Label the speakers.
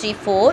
Speaker 1: 3 4،